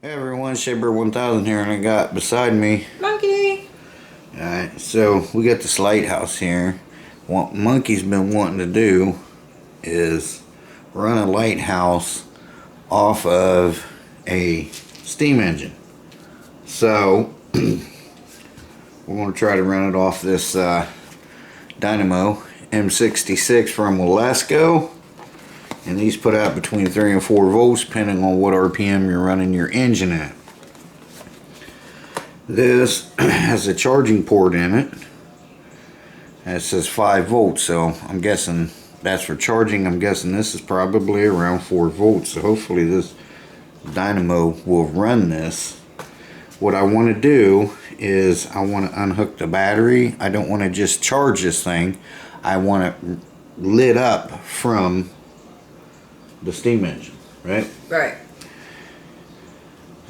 Hey everyone, Shaper 1000 here, and I got beside me Monkey. Alright, so we got this lighthouse here. What Monkey's been wanting to do is run a lighthouse off of a steam engine. So we're going to try to run it off this Dynamo M66 from Wilesco. And these put out between 3 and 4 volts depending on what RPM you're running your engine at. This has a charging port in it. And it says 5 volts, so I'm guessing that's for charging. I'm guessing this is probably around 4 volts. So hopefully this Dynamo will run this. What I want to do is I want to unhook the battery. I don't want to just charge this thing. I want it lit up from the steam engine, right? Right.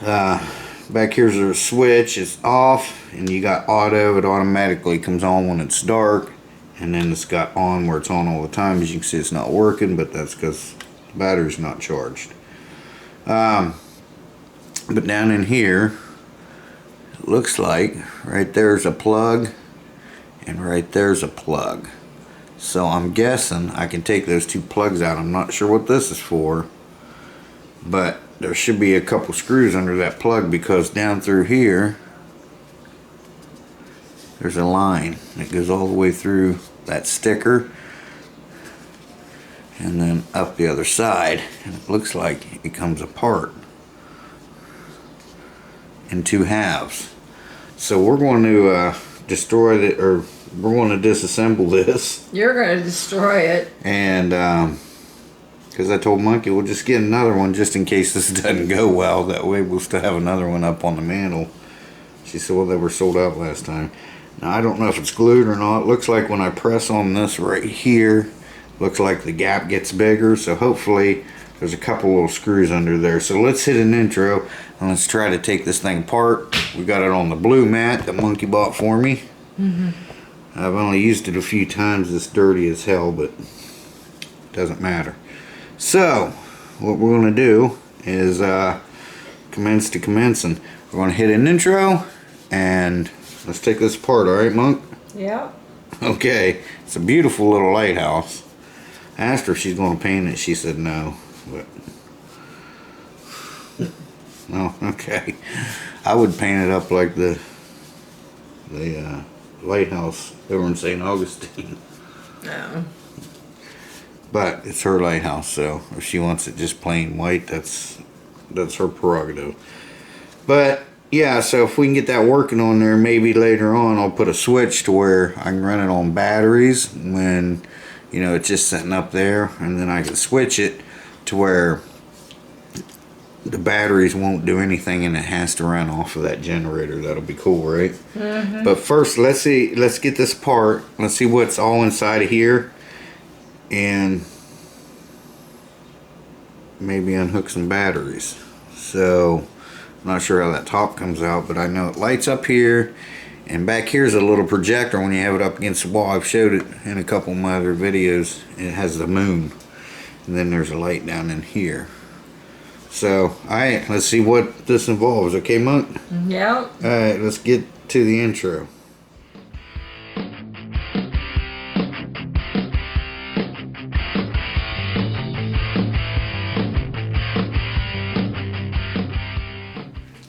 Back here's a switch. It's off, and you got auto. It automatically comes on when it's dark, and then it's got on where it's on all the time. As you can see, it's not working, but that's because the battery's not charged. But down in here, it looks like right there's a plug, and right there's a plug. So I'm guessing I can take those 2 plugs out. I'm not sure what this is for, but there should be a couple screws under that plug, because down through here there's a line that goes all the way through that sticker and then up the other side, and it looks like it comes apart in 2 halves. So we're going to destroy it, or we're going to disassemble this. You're going to destroy it. And because I told Monkey we'll just get another one just in case this doesn't go well. That way we'll still have another one up on the mantle. She said, well, they were sold out last time. Now I don't know if it's glued or not. It looks like when I press on this right here, looks like the gap gets bigger. So hopefully there's a couple little screws under there. So let's hit an intro and let's try to take this thing apart. We got it on the blue mat that Monkey bought for me. I've only used it a few times. It's dirty as hell, but it doesn't matter. So what we're going to do is commence to commencing. We're going to hit an intro and let's take this apart. Alright, Monk? Yep. Okay. It's a beautiful little lighthouse. I asked her if she's going to paint it. She said no. But no, okay. I would paint it up like the lighthouse over in St. Augustine. No. But it's her lighthouse, so if she wants it just plain white, that's her prerogative. But yeah, so if we can get that working on there, maybe later on I'll put a switch to where I can run it on batteries when, you know, it's just sitting up there, and then I can switch it to where the batteries won't do anything and it has to run off of that generator. That'll be cool, right? But first, let's get this apart. Let's see what's all inside of here, and maybe unhook some batteries. So I'm not sure how that top comes out, but I know it lights up here, and back here's a little projector when you have it up against the wall. I've showed it in a couple of my other videos. It has the moon, and then there's a light down in here. So, alright, let's see what this involves. Okay, Monk? Yep. Alright, let's get to the intro.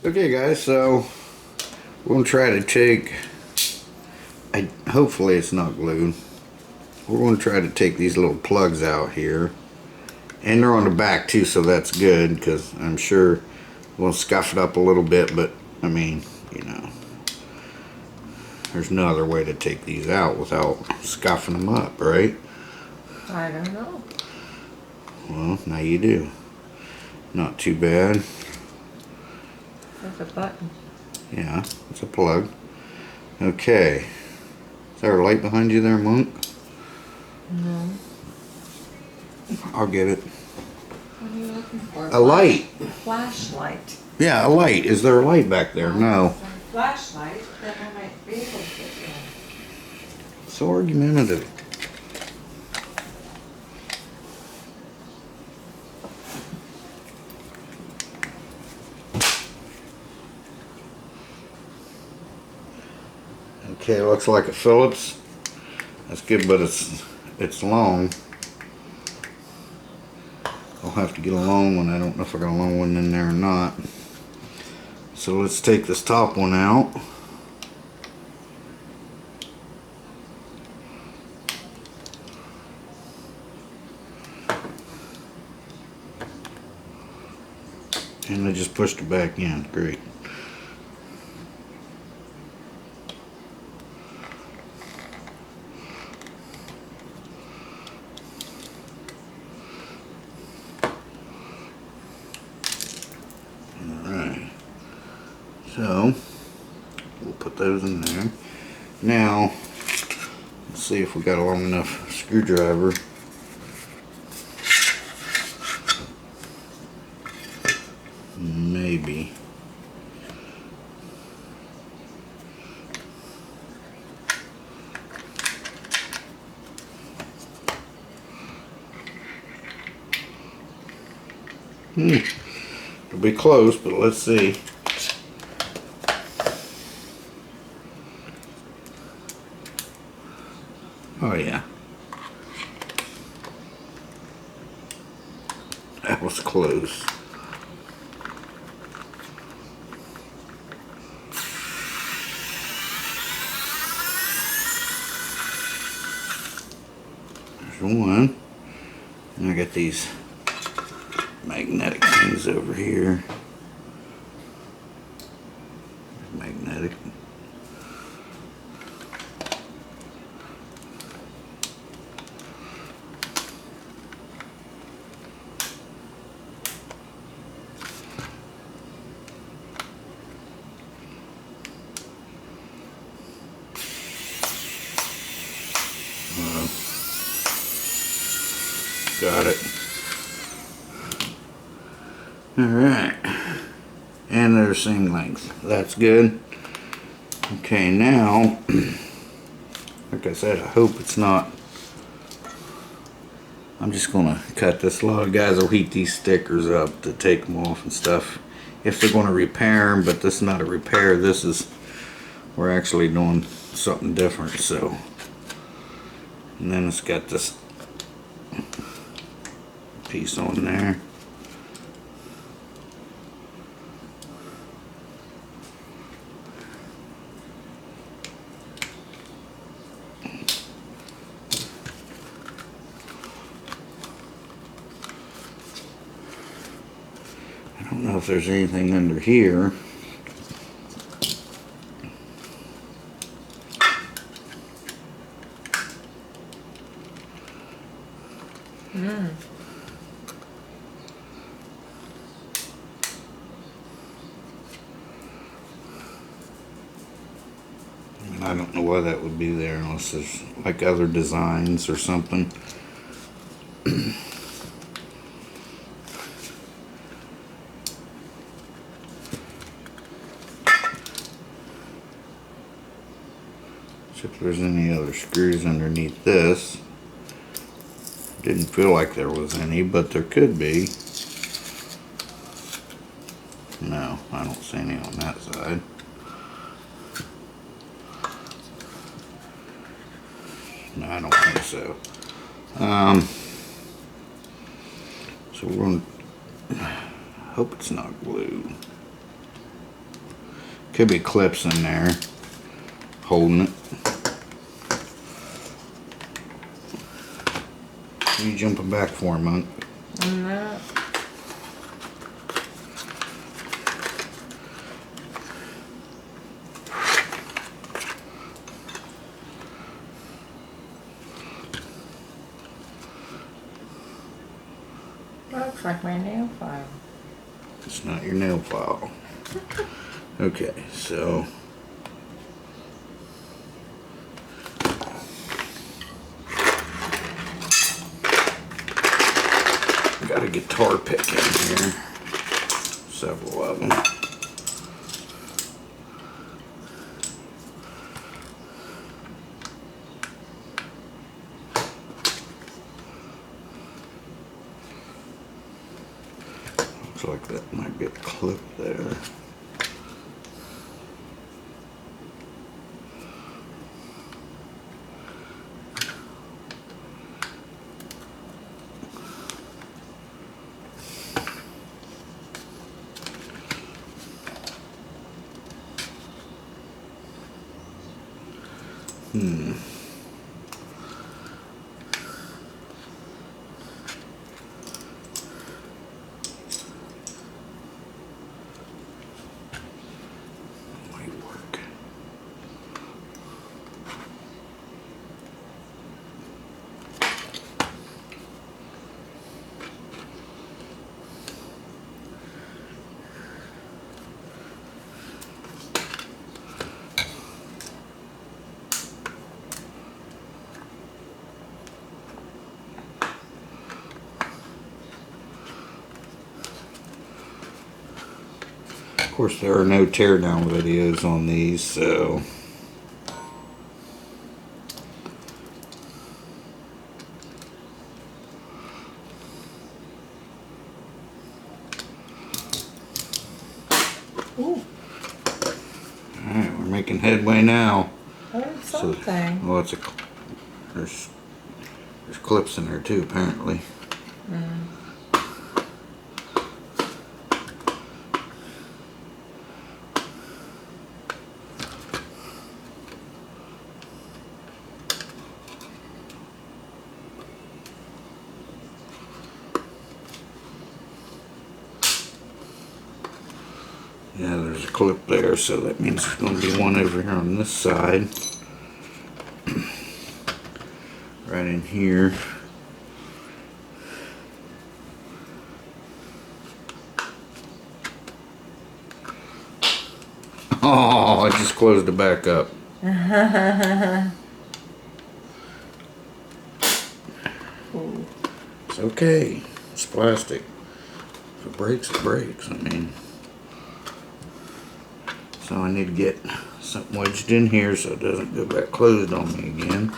Okay, guys, so we're going to try to take, hopefully it's not glued. We're going to try to take these little plugs out here. And they're on the back too, so that's good, because I'm sure we'll scuff it up a little bit, but I mean, you know, there's no other way to take these out without scuffing them up, right? I don't know. Well, now you do. Not too bad. There's a button. Yeah, it's a plug. Okay. Is there a light behind you there, Monk? No. I'll get it. What are you looking for? A light. Flashlight. Yeah, a light. Is there a light back there? No. Flashlight that I might be able to get in. So argumentative. Okay, looks like a Phillips. That's good, but it's long. I'll have to get a long one. I don't know if I got a long one in there or not. So let's take this top one out. And I just pushed it back in. Great. Alright. So, we'll put those in there. Now, let's see if we got a long enough screwdriver. Maybe. It'll be close, but let's see. Oh yeah. That was close. There's one. And I got these magnetic things over here. Magnetic. Got it. Alright. And they're the same length. That's good. Okay, now, like I said, I hope it's not. I'm just going to cut this. A lot of guys will heat these stickers up to take them off and stuff if they're going to repair them, but this is not a repair. This is, we're actually doing something different. So, and then it's got this piece on there. I don't know if there's anything under here. I don't know why that would be there unless there's like other designs or something. If there's any other screws underneath this. Didn't feel like there was any, but there could be. No, I don't see any on that side. No, I don't think so. So we're going to hope it's not glue. Could be clips in there holding it. You jumping back for a month? No. Looks like my nail file. It's not your nail file. Okay, so got a guitar pick in here, several of them. Looks like that might be a clip there. Might work. Of course, there are no teardown videos on these, so Ooh, alright, we're making headway now. heard something. Well, there's clips in there too, apparently. Yeah, there's a clip there, so that means there's going to be one over here on this side. Right in here. Oh, I just closed it back up. It's okay. It's plastic. If it breaks, it breaks. I mean, so I need to get something wedged in here so it doesn't go back closed on me again.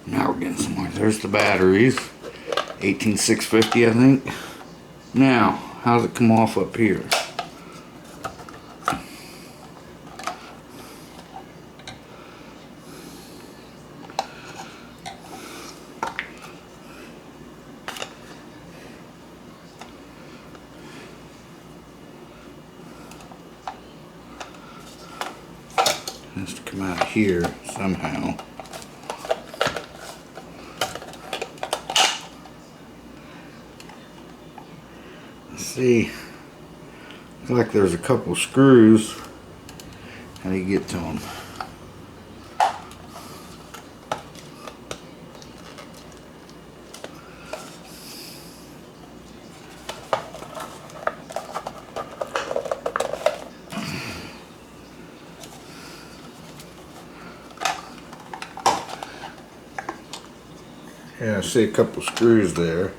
Now we're getting somewhere. There's the batteries. 18650, I think. Now, how's it come off up here? It has to come out of here somehow. See, looks like there's a couple screws. How do you get to them? Yeah, I see a couple screws there,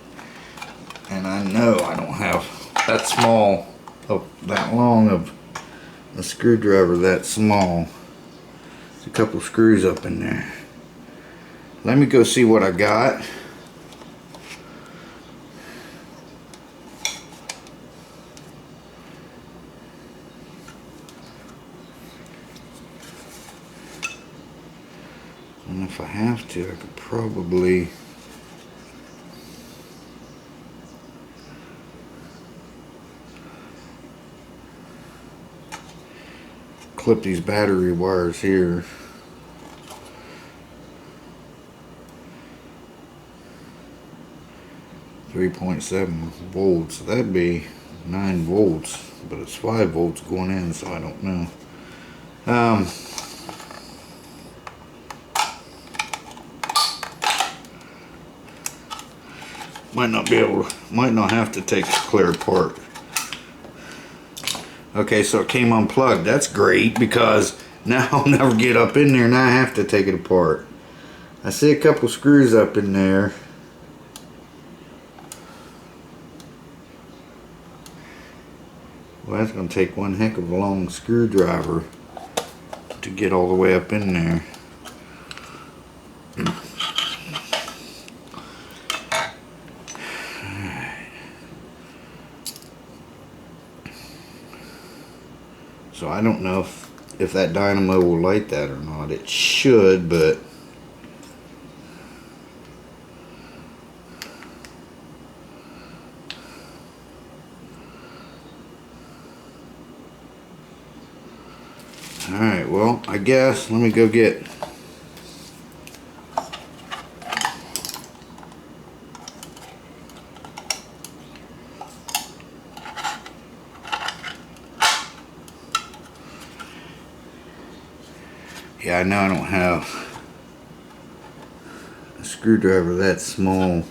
and I know I don't have that small, that long of a screwdriver that small. There's a couple screws up in there. Let me go see what I got. And if I have to, I could probably clip these battery wires here. .7 volts. That'd be 9 volts, but it's 5 volts going in, so I don't know. Might not have to take it clear apart. Okay, so it came unplugged. That's great because now I'll never get up in there and I have to take it apart. I see a couple screws up in there. Well, that's going to take one heck of a long screwdriver to get all the way up in there. So I don't know if that dynamo will light that or not. It should, but alright, well, I guess let me go get yeah, I know I don't have a screwdriver that small.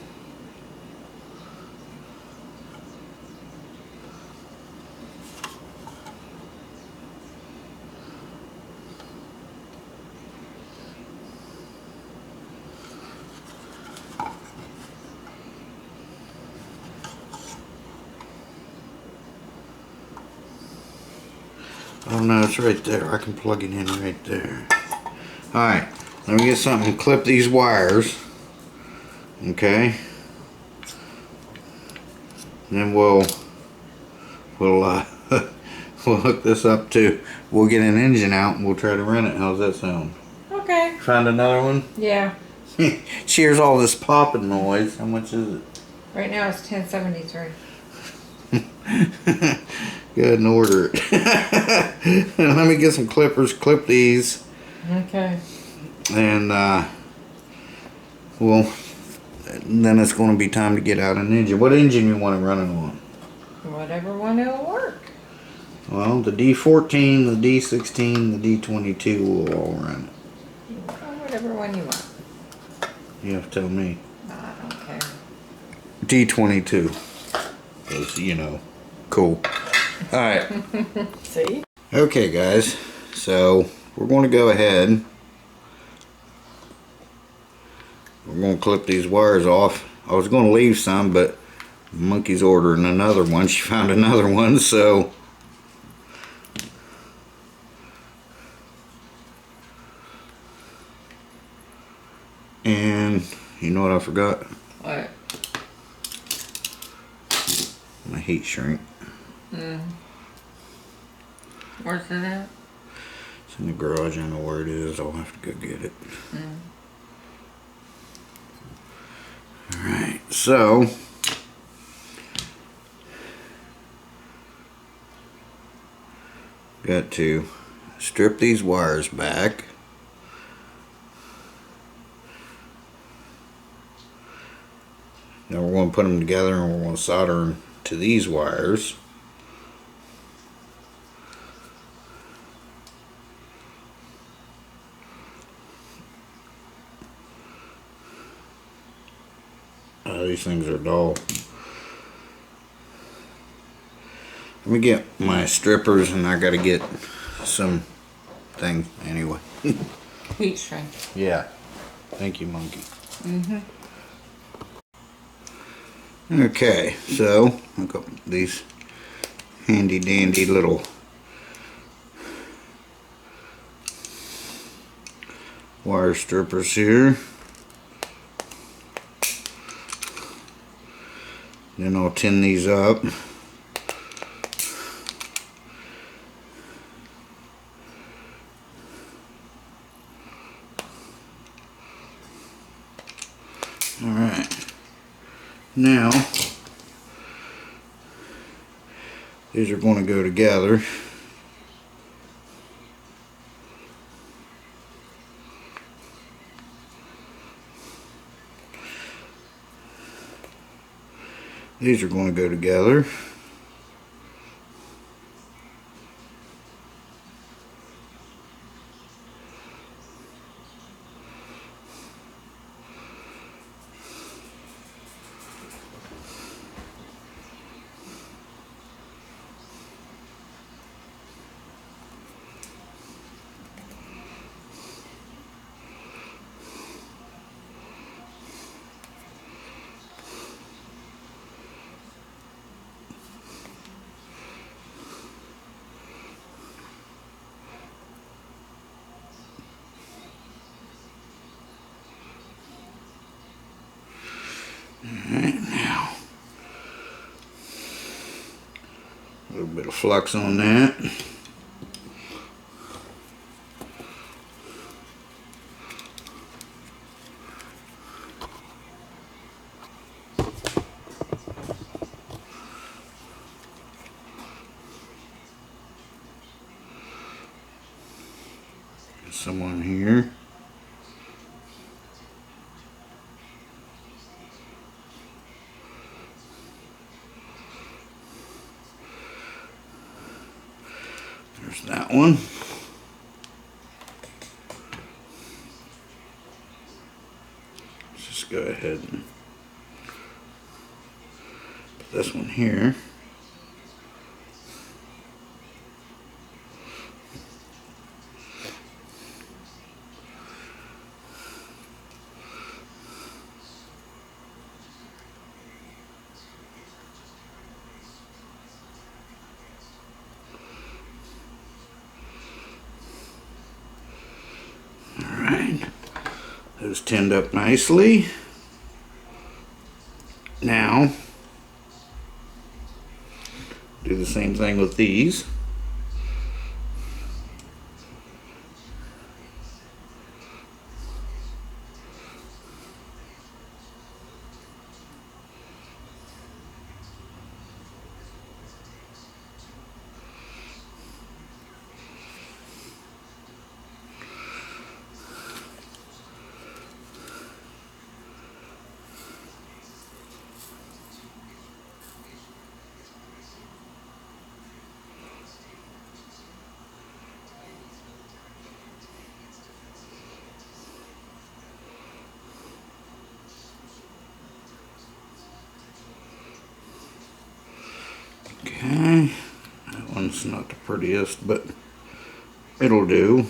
Oh no, it's right there. I can plug it in right there. Alright, let me get something to clip these wires. Okay. Then we'll we'll hook this up to, we'll get an engine out and we'll try to run it. How's that sound? Okay. Found another one? Yeah. She hears all this popping noise. How much is it? Right now it's 1073. Go ahead and order it. Let me get some clippers, clip these. Okay. And well, then it's going to be time to get out an engine. What engine you want to run it on? Whatever one will work. Well, the D14, the D16, the D22 will all run it. Whatever one you want. You have to tell me. I don't care. D22. Because, you know, cool. Alright. See? Okay, guys. So, we're going to go ahead. We're going to clip these wires off. I was going to leave some, but Monkey's ordering another one. She found another one, so. And, you know what I forgot? What? My heat shrink. Where's it at? It's in the garage. I know where it is. I'll have to go get it. Alright, so got to strip these wires back. Now we're going to put them together and we're going to solder them to these wires. These things are dull. Let me get my strippers and I got to get some thing anyway. Heat shrink. Yeah. Thank you, Monkey. Okay, so I've got these handy dandy little wire strippers here. Then I'll tin these up. Alright. Now, these are going to go together. These are going to go together. little bit of flux on that. Someone here. There's that one. Let's just go ahead and put this one here. Those tinned up nicely. Now, do the same thing with these. Okay, that one's not the prettiest, but it'll do.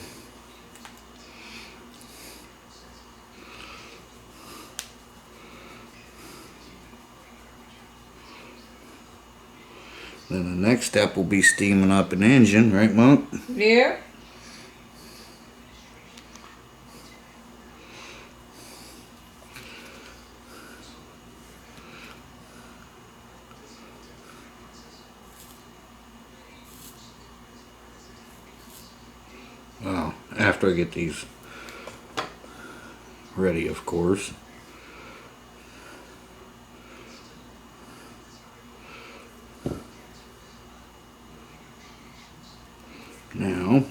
Then the next step will be steaming up an engine, right, Monk? Yeah. Well, after I get these ready, of course. Now,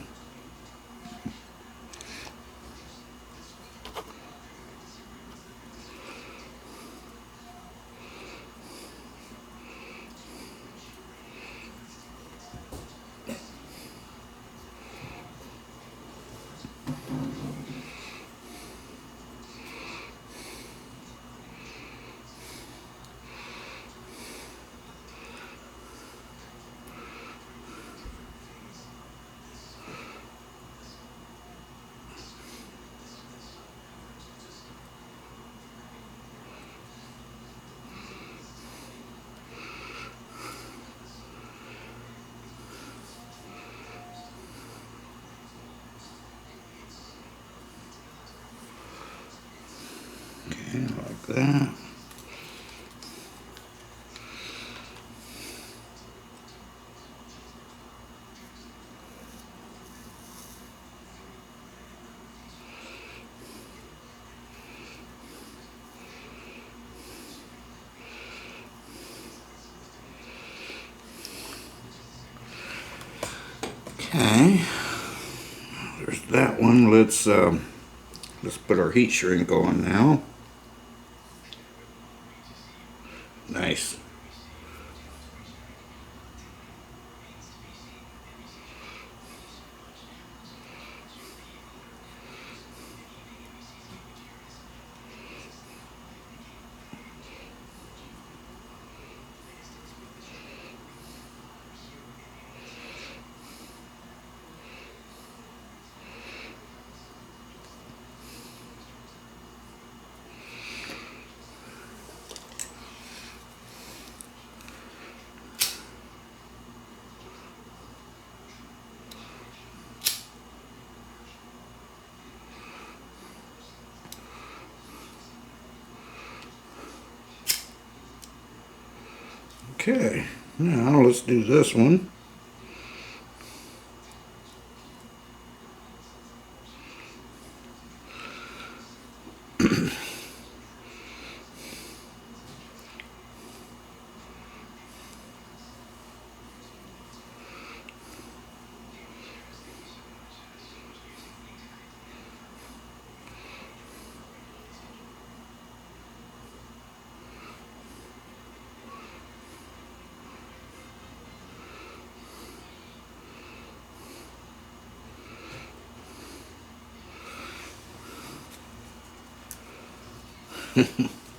okay, like that. Okay, there's that one. Let's put our heat shrink on now. Nice. Okay, now let's do this one.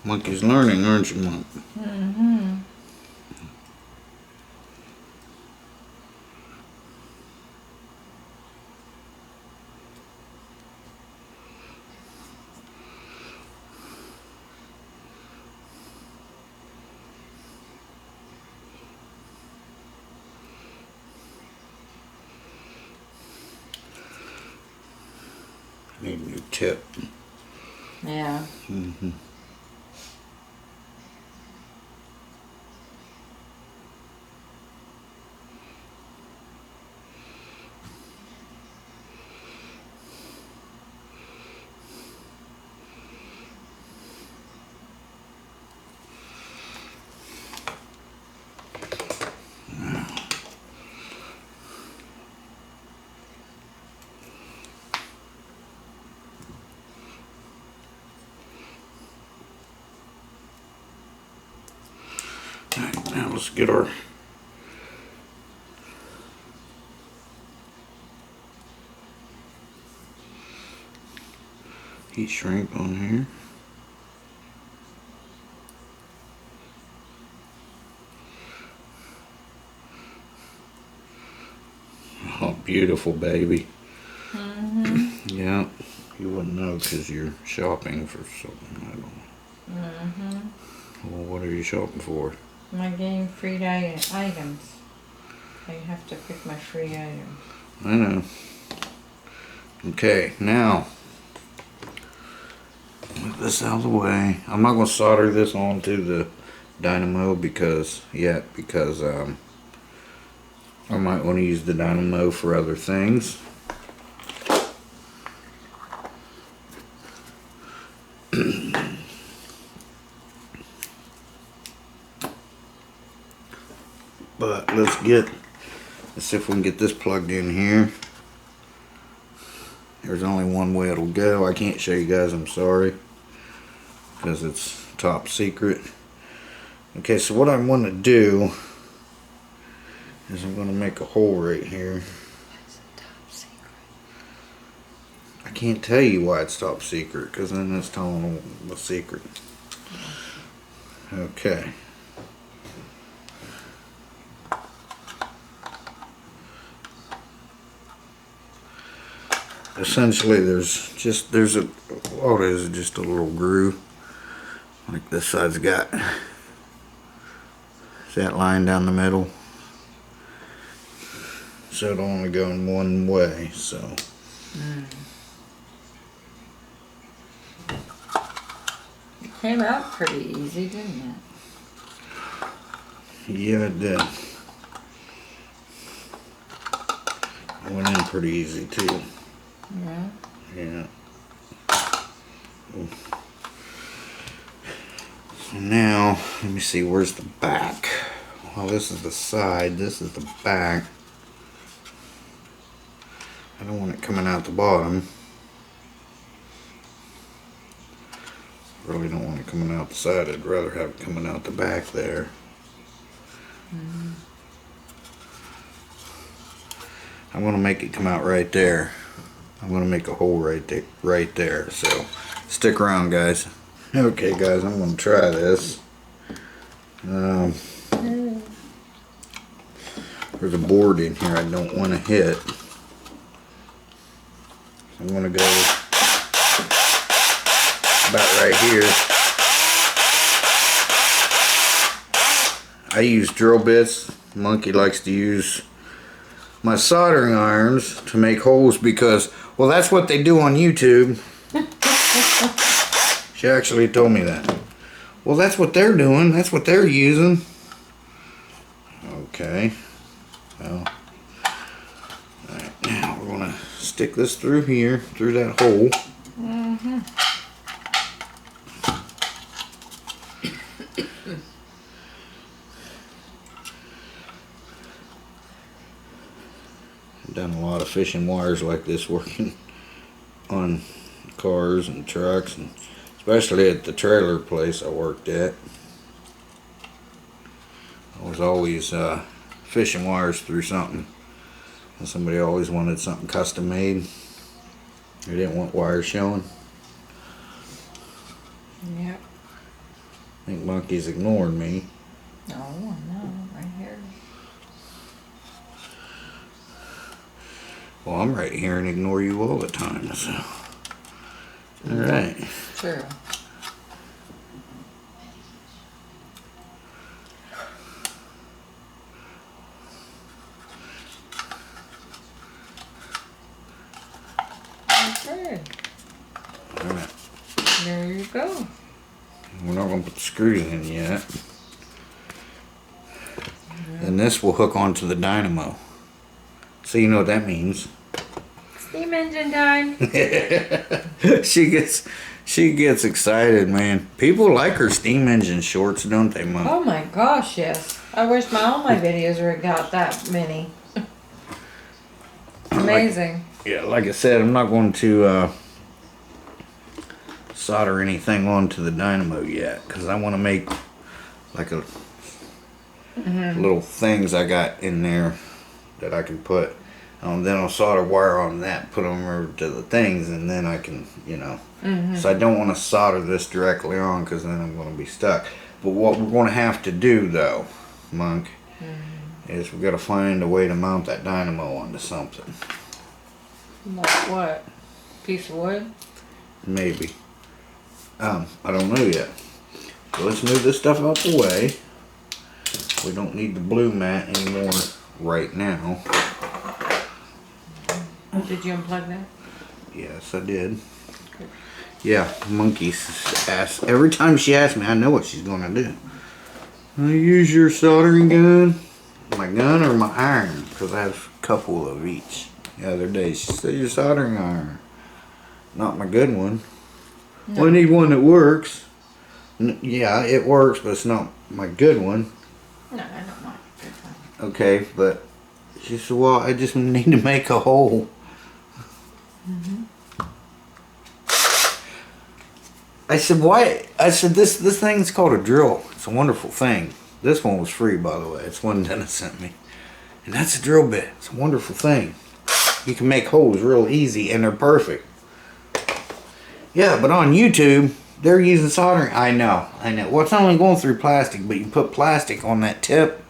Monkey's learning, aren't you, Monk? Mm-hmm. Need a new tip. Yeah. Mm-hmm. Alright, now let's get our heat shrink on here. Oh, beautiful, baby. Mm-hmm. Yeah, you wouldn't know because you're shopping for something. I don't know. Mm-hmm. Well, what are you shopping for? My getting free items. I have to pick my free items. I know. Okay, now get this out of the way. I'm not going to solder this onto the Dynamo because I might want to use the Dynamo for other things. But let's see if we can get this plugged in here. There's only one way it'll go. I can't show you guys, I'm sorry, because it's top secret. Okay, so what I want to do is I'm going to make a hole right here. What's the top secret? I can't tell you why it's top secret, because then it's telling them the secret. Okay. Essentially, there's a, what is it, just a little groove, like this side's got. See that line down the middle? So it'll only go in one way, so. It came out pretty easy, didn't it? Yeah, it did. It went in pretty easy too. Yeah. Yeah. So now, let me see, where's the back? Well, this is the side, this is the back. I don't want it coming out the bottom. Really don't want it coming out the side. I'd rather have it coming out the back there. Mm-hmm. I'm going to make it come out right there. I'm going to make a hole right there. So stick around, guys. Okay, guys, I'm going to try this. There's a board in here I don't want to hit. I'm going to go about right here. I use drill bits. Monkey likes to use my soldering irons to make holes because, well, that's what they do on YouTube. She actually told me that. Well, that's what they're doing. That's what they're using. Okay. Well, alright, now we're going to stick this through here, through that hole. Mm-hmm. I've done a lot of fishing wires like this working on cars and trucks, and especially at the trailer place I worked at. I was always fishing wires through something, and somebody always wanted something custom made. They didn't want wires showing. Yep. I think Monkey's ignoring me. No, no, right here. Well, I'm right here and ignore you all the time, so. Alright. True. Okay. Alright. There you go. We're not going to put the screws in yet. And this will hook onto the Dynamo. So you know what that means. Steam engine time. She gets excited, man. People like her steam engine shorts, don't they, Mom? Oh my gosh, yes. I wish all my videos were got that many. Amazing. Like I said, I'm not going to solder anything onto the Dynamo yet, because I want to make like a little things I got in there that I can put. Then I'll solder wire on that, put them over to the things, and then I can, you know. So I don't want to solder this directly on, because then I'm going to be stuck. But what we're going to have to do, though, Monk, is we've got to find a way to mount that Dynamo onto something. Like what? Piece of wood? Maybe. I don't know yet. So let's move this stuff out the way. We don't need the blue mat anymore right now. Did you unplug that? Yes, I did. Yeah, Monkey asks. Every time she asks me, I know what she's going to do. I use your soldering gun? My gun or my iron? Because I have a couple of each. The other day, she said, your soldering iron. Not my good one. No. Well, I need one that works. Yeah, it works, but it's not my good one. No, I don't want a good one. Okay, but she said, well, I just need to make a hole. I said, why? I said, this thing's called a drill. It's a wonderful thing. This one was free, by the way. It's one Dennis sent me. And that's a drill bit. It's a wonderful thing. You can make holes real easy, and they're perfect. Yeah, but on YouTube, they're using soldering. I know. Well, it's only going through plastic, but you put plastic on that tip,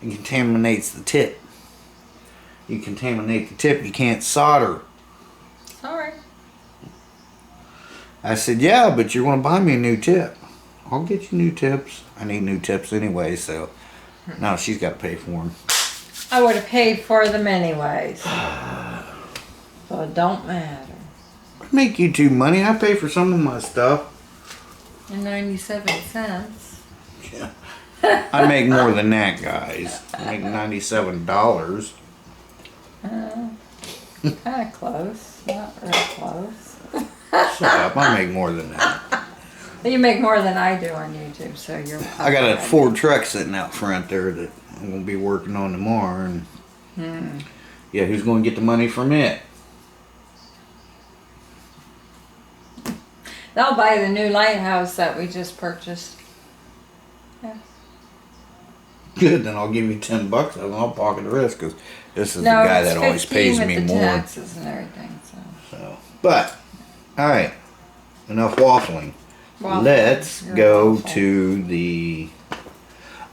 it contaminates the tip. You contaminate the tip, you can't solder. Sorry. I said, yeah, but you're going to buy me a new tip. I'll get you new tips. I need new tips anyway, so now she's got to pay for them. I would have paid for them anyways. So it don't matter. I make YouTube money. I pay for some of my stuff. And 97 cents. Yeah. I make more than that, guys. I make $97. Kind of close. Not real close. Shut up. I make more than that. You make more than I do on YouTube, so you're... I got a Ford truck sitting out front there that I'm going to be working on tomorrow. And yeah, who's going to get the money from it? They'll buy the new Lighthouse that we just purchased. Yeah. Good, then I'll give you $10 and I'll pocket the rest, because this is the guy that always pays me with the more. taxes and everything, So, but, alright, enough waffling. Waffle. Let's You're go waffling. to the...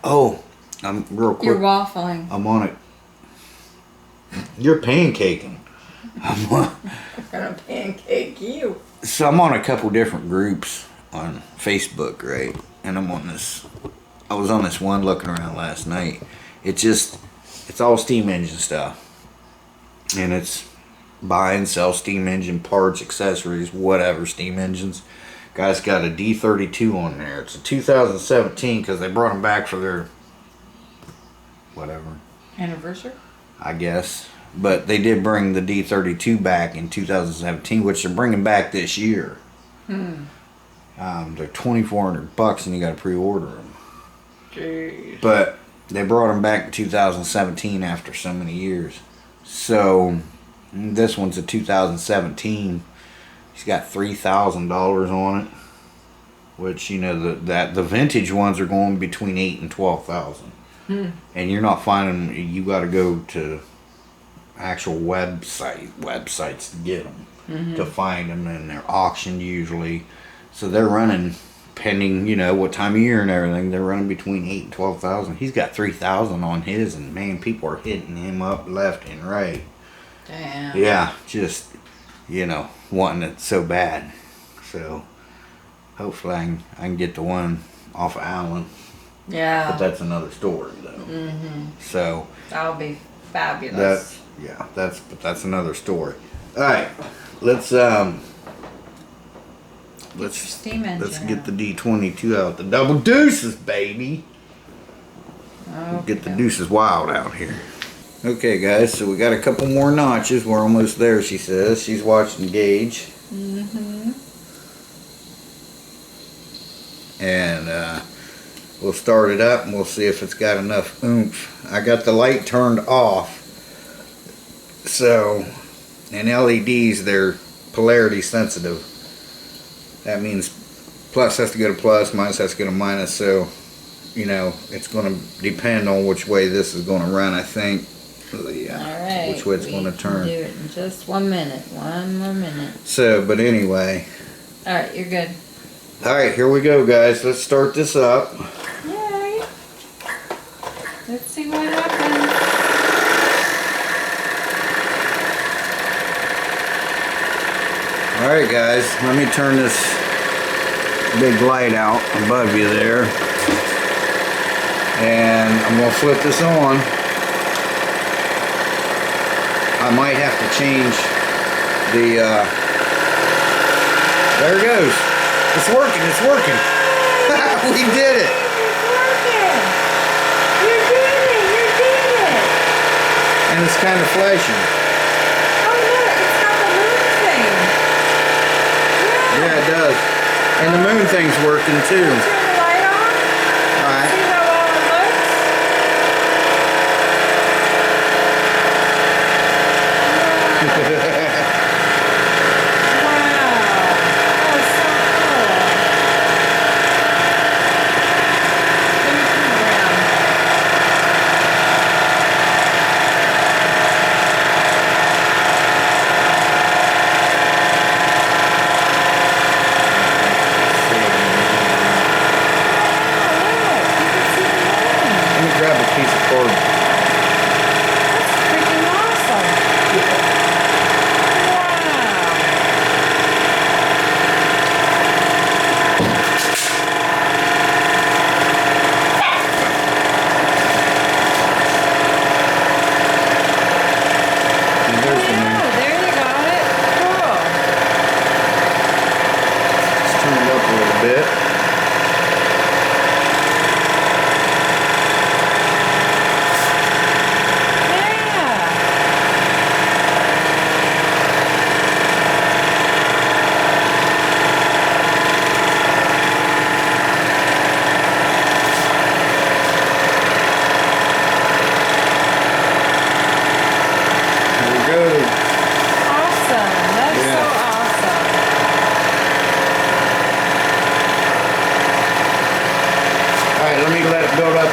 Oh, I'm real quick. You're waffling. I'm on it. You're pancaking. I'm I'm gonna pancake you. So I'm on a couple different groups on Facebook, right? And I'm on this. I was on this one looking around last night. It's all steam engine stuff, and it's buy and sell steam engine parts, accessories, whatever steam engines. Guy's got a D22 on there. It's a 2017 because they brought them back for their whatever Anniversary? I guess. But they did bring the D32 back in 2017, which they're bringing back this year. They're $2,400 and you got to pre-order them. Jeez. But they brought them back in 2017 after so many years. So this one's a 2017. He's got $3,000 on it, which, you know, the vintage ones are going between $8,000 and $12,000. And you're not finding. You got to go to actual websites to get them, to find them, and they're auctioned usually. So they're running, pending, you know, what time of year and everything, they're running between 8 and 12,000. He's got 3,000 on his, and man, people are hitting him up left and right. Damn. Yeah, just, you know, wanting it so bad. So hopefully I can get the one off of Allen. Yeah. But that's another story though. So that'll be fabulous. That's another story. All right, let's steam engine let's get the D22 out. The double deuces, baby. Okay. Get the deuces wild out here. Okay, guys, so we got a couple more notches. We're almost there, she says. She's watching the gauge. And we'll start it up and we'll see if it's got enough oomph. I got the light turned off. So, and LEDs, they're polarity sensitive. That means plus has to go to plus, minus has to go to minus. So, you know, it's going to depend on which way this is going to run, I think. All right. Which way it's going to turn. Do it in just 1 minute. One more minute. So, but anyway. All right, you're good. All right, here we go, guys. Let's start this up. Yay. Let's see what happens. All right, guys. Let me turn this big light out above you there. And I'm going to flip this on. I might have to change the, there it goes. It's working, it's working. We did it. It's working. You did it. You did it. And it's kind of flashing. Oh, look. It's got the moon thing. Yeah, it does. And the moon thing's working too. Turn the light on. All right. See how well it looks?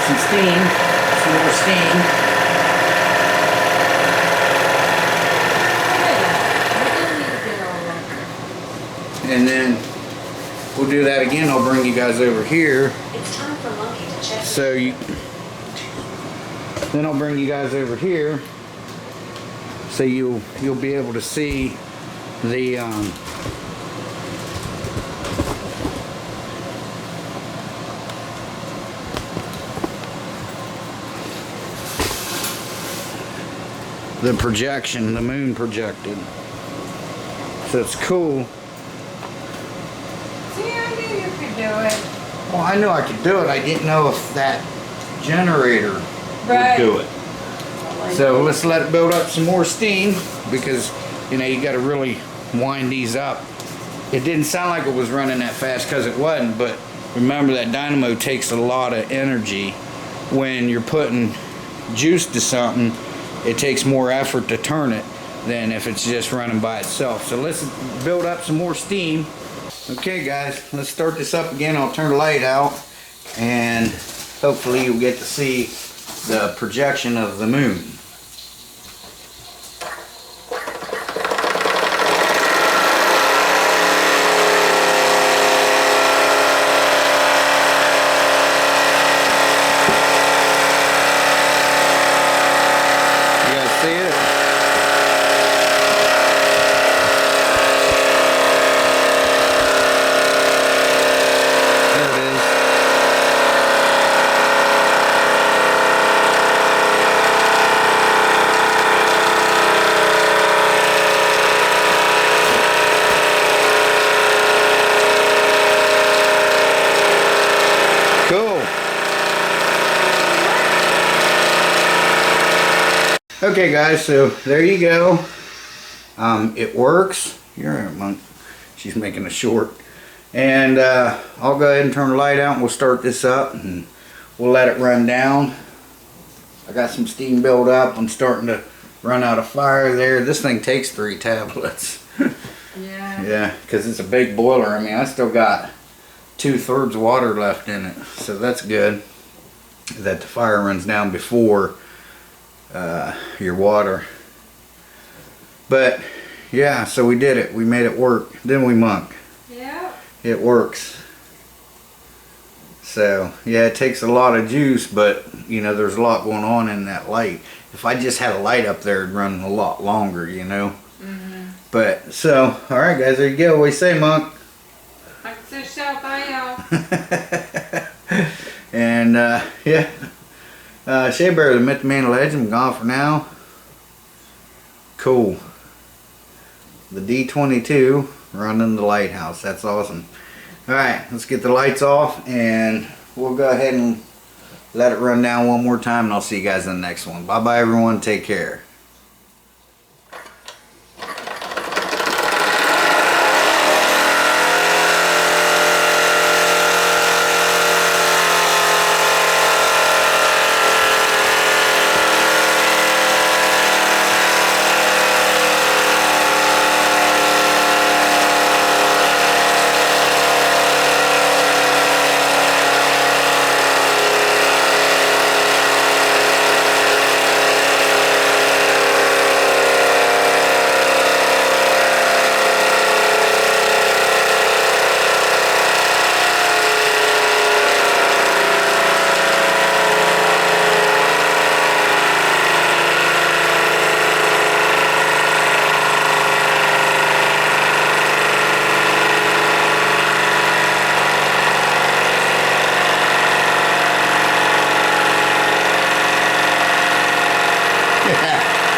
Some steam, some more steam. And then we'll do that again. I'll bring you guys over here. It's time for Monkey to check. So then I'll bring you guys over here, so you'll be able to see the projection, the moon projected. So it's cool. See, I knew you could do it. Well, I knew I could do it. I didn't know if that generator would do it. So let's let it build up some more steam, because you know you got to really wind these up. It didn't sound like it was running that fast because it wasn't, but remember that dynamo takes a lot of energy. When you're putting juice to something, it takes more effort to turn it than if it's just running by itself. So let's build up some more steam. Okay guys, let's start this up again. I'll turn the light out and hopefully you'll get to see the projection of the moon. Okay guys, so there you go. It works. You're right, Monk. She's making a short. And I'll go ahead and turn the light out and we'll start this up and we'll let it run down. I got some steam built up. I'm starting to run out of fire there. This thing takes 3 tablets. Yeah. Yeah, because it's a big boiler. I mean, I still got 2/3 water left in it. So that's good that the fire runs down before your water. But yeah, so we did it. We made it work. Didn't we, Monk? Yeah. It works. So yeah, it takes a lot of juice, but you know, there's a lot going on in that light. If I just had a light up there, it'd run a lot longer, you know. But so, all right, guys, there you go. What do you say, Monk? And yeah, Shea Bear, the Myth, the Man, the Legend, gone for now. Cool. The D22 running the Lighthouse. That's awesome. Alright, let's get the lights off and we'll go ahead and let it run down one more time and I'll see you guys in the next one. Bye bye everyone. Take care.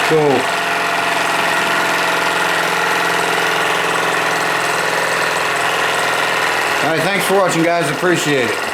Cool. Alright, thanks for watching guys, appreciate it.